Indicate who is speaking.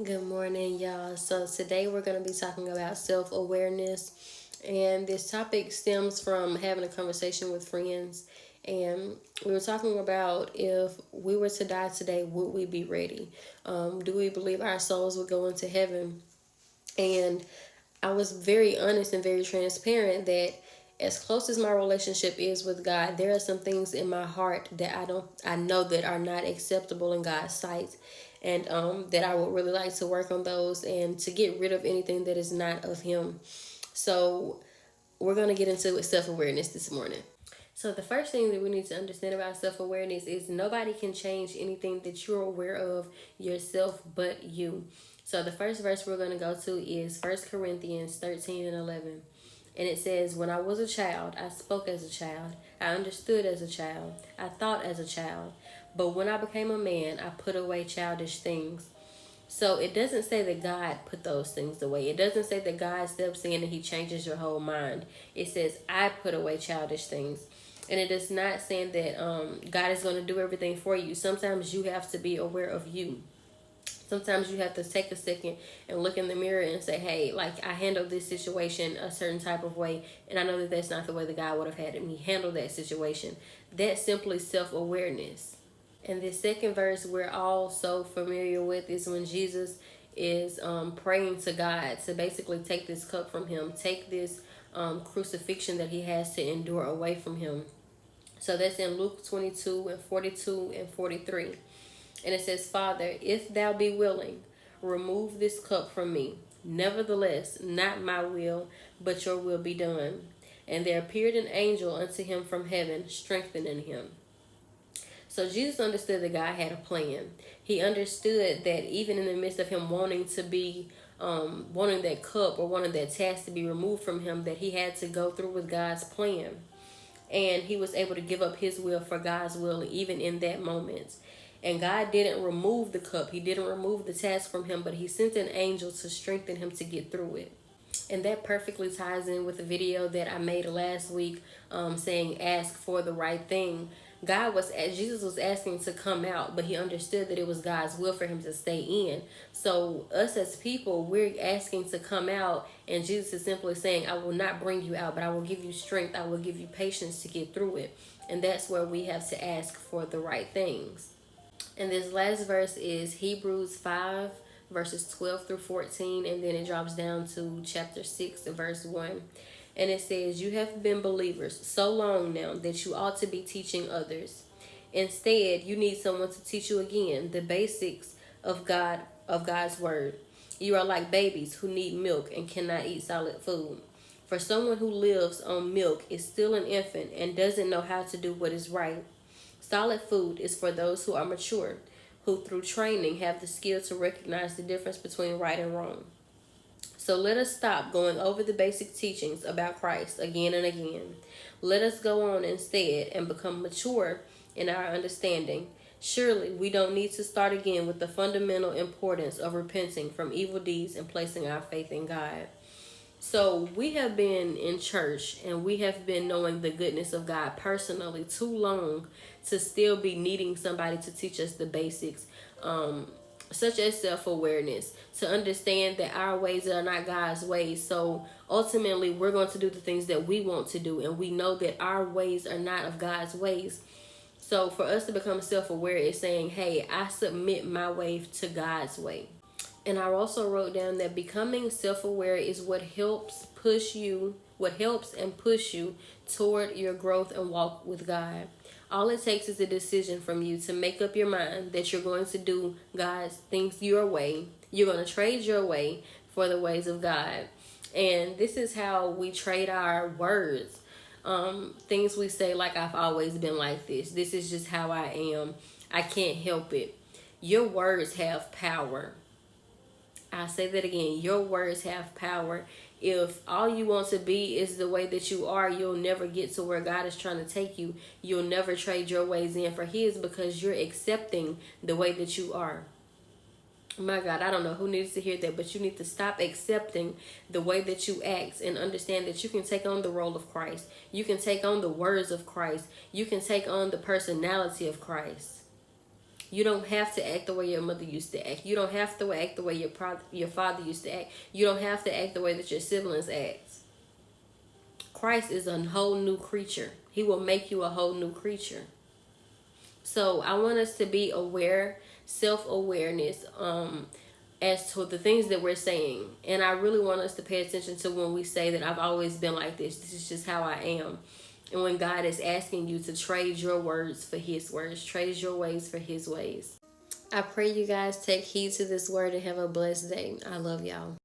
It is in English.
Speaker 1: Good morning, y'all. So, today we're going to be talking about self awareness. And this topic stems from having a conversation with friends. And we were talking about if we were to die today, would we be ready? Do we believe our souls would go into heaven? And I was very honest and very transparent that as close as my relationship is with God, there are some things in my heart that I know that are not acceptable in God's sight, and that I would really like to work on those and to get rid of anything that is not of Him. So we're gonna get into self awareness this morning. So the first thing that we need to understand about self-awareness is nobody can change anything that you're aware of yourself but you. So the first verse we're going to go to is 1 Corinthians 13 and 11. And it says, "When I was a child, I spoke as a child. I understood as a child. I thought as a child. But when I became a man, I put away childish things." So it doesn't say that God put those things away. It doesn't say that God steps in and He changes your whole mind. It says, "I put away childish things." And it is not saying that God is going to do everything for you. Sometimes you have to be aware of you. Sometimes you have to take a second and look in the mirror and say, hey, like, I handled this situation a certain type of way, and I know that that's not the way that God would have had me handle that situation. That's simply self-awareness. And the second verse we're all so familiar with is when Jesus is praying to God to basically take this cup from Him, take this crucifixion that He has to endure away from Him. So that's in Luke 22 and 42 and 43. And it says, "Father, if thou be willing, remove this cup from me. Nevertheless, not my will, but your will be done." And there appeared an angel unto him from heaven, strengthening him. So Jesus understood that God had a plan. He understood that even in the midst of him wanting to be, wanting that cup or wanting that task to be removed from him, that he had to go through with God's plan. And he was able to give up his will for God's will even in that moment. And God didn't remove the cup. He didn't remove the task from him, but He sent an angel to strengthen him to get through it. And that perfectly ties in with the video that I made last week, saying ask for the right thing. Jesus was asking to come out, but He understood that it was God's will for him to stay in. So us as people, we're asking to come out, and Jesus is simply saying, I will not bring you out, but I will give you strength. I will give you patience to get through it. And that's where we have to ask for the right things. And this last verse is Hebrews 5, verses 12 through 14. And then it drops down to chapter 6, verse 1. And it says, "You have been believers so long now that you ought to be teaching others. Instead, you need someone to teach you again the basics of God's word. You are like babies who need milk and cannot eat solid food. For someone who lives on milk is still an infant and doesn't know how to do what is right. Solid food is for those who are mature, who through training have the skill to recognize the difference between right and wrong. So let us stop going over the basic teachings about Christ again and again. Let us go on instead and become mature in our understanding. Surely we don't need to start again with the fundamental importance of repenting from evil deeds and placing our faith in God." So we have been in church and we have been knowing the goodness of God personally too long to still be needing somebody to teach us the basics, such as self-awareness, to understand that our ways are not God's ways. So ultimately we're going to do the things that we want to do, and we know that our ways are not of God's ways. So for us to become self-aware is saying, hey, I submit my way to God's way. And I also wrote down that becoming self-aware is what helps and push you toward your growth and walk with God. All it takes is a decision from you to make up your mind that you're going to do God's things your way. You're going to trade your way for the ways of God. And this is how we trade our words. Things we say like, I've always been like this. This is just how I am. I can't help it. Your words have power. I say that again. Your words have power. If all you want to be is the way that you are, you'll never get to where God is trying to take you. You'll never trade your ways in for His, because you're accepting the way that you are. My God, I don't know who needs to hear that, but you need to stop accepting the way that you act and understand that you can take on the role of Christ. You can take on the words of Christ. You can take on the personality of Christ. You don't have to act the way your mother used to act. You don't have to act the way your father used to act. You don't have to act the way that your siblings act. Christ is a whole new creature. He will make you a whole new creature. So I want us to be aware, self-awareness, as to the things that we're saying. And I really want us to pay attention to when we say that I've always been like this. This is just how I am. And when God is asking you to trade your words for his words, trade your ways for his ways. I pray you guys take heed to this word and have a blessed day. I love y'all.